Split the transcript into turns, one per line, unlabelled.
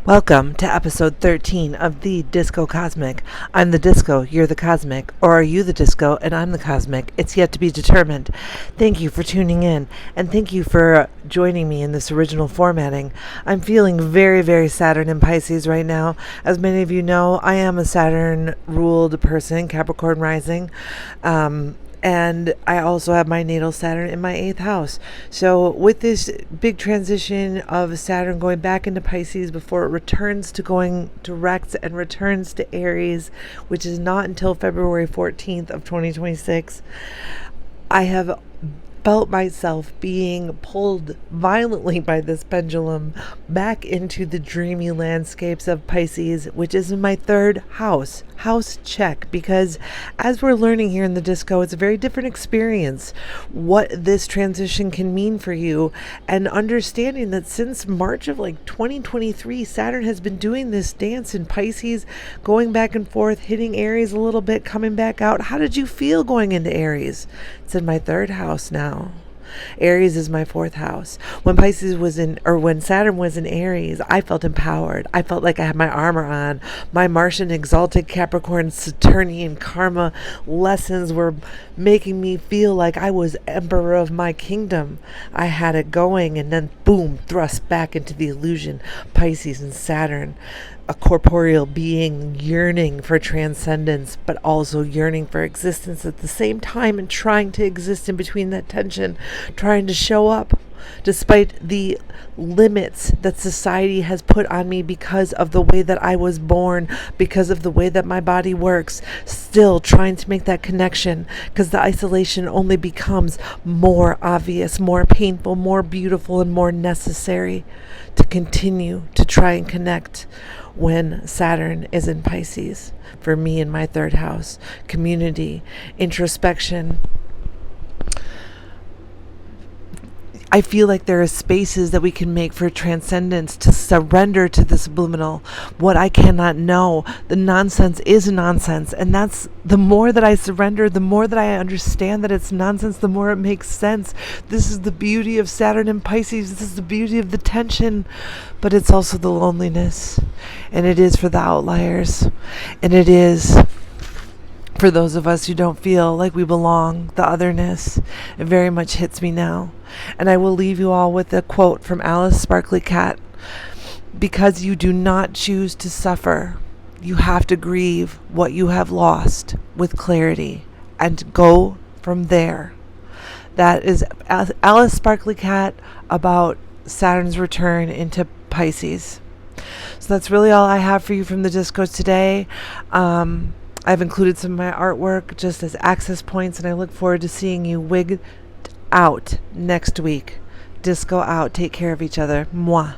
Welcome to episode 13 of the Disco Cosmic. I'm the disco, you're the cosmic, or are you the disco and I'm the cosmic? It's yet to be determined. Thank you for tuning in, and thank you for joining me in this original formatting. I'm feeling very, very Saturn in Pisces right now. As many of you know, I am a Saturn-ruled person, Capricorn rising. And I also have my natal Saturn in my 8th house. So with this big transition of Saturn going back into Pisces before it returns to going direct and returns to Aries, which is not until February 14th of 2026, I have felt myself being pulled violently by this pendulum back into the dreamy landscapes of Pisces, which is in my 3rd house. House check, because as we're learning here in the disco, it's a very different experience what this transition can mean for you, and understanding that since March of 2023, Saturn has been doing this dance in Pisces, going back and forth, hitting Aries a little bit, coming back out. How did you feel going into Aries? It's in my 3rd house now. Aries is my 4th house. When Saturn was in Aries, I felt empowered. I felt like I had my armor on. My Martian exalted Capricorn Saturnian karma lessons were making me feel like I was emperor of my kingdom. I had it going, and then boom, thrust back into the illusion. Pisces and Saturn, a corporeal being yearning for transcendence, but also yearning for existence at the same time, and trying to exist in between that tension, trying to show up despite the limits that society has put on me because of the way that I was born, because of the way that my body works, still trying to make that connection, because the isolation only becomes more obvious, more painful, more beautiful, and more necessary to continue to try and connect when Saturn is in Pisces. For me, in my 3rd house, community, introspection. I feel like there are spaces that we can make for transcendence, to surrender to the subliminal, what I cannot know. The nonsense is nonsense. And that's the more that I surrender, the more that I understand that it's nonsense, the more it makes sense. This is the beauty of Saturn and Pisces. This is the beauty of the tension, but it's also the loneliness. And it is for the outliers. And it is for those of us who don't feel like we belong, the otherness. It very much hits me now. And I will leave you all with a quote from Alice Sparkly Cat. Because you do not choose to suffer, you have to grieve what you have lost with clarity and go from there. That is Alice Sparkly Cat about Saturn's return into Pisces. So that's really all I have for you from the disco today. I've included some of my artwork just as access points, and I look forward to seeing you wigged out next week. Disco out. Take care of each other. Mwah.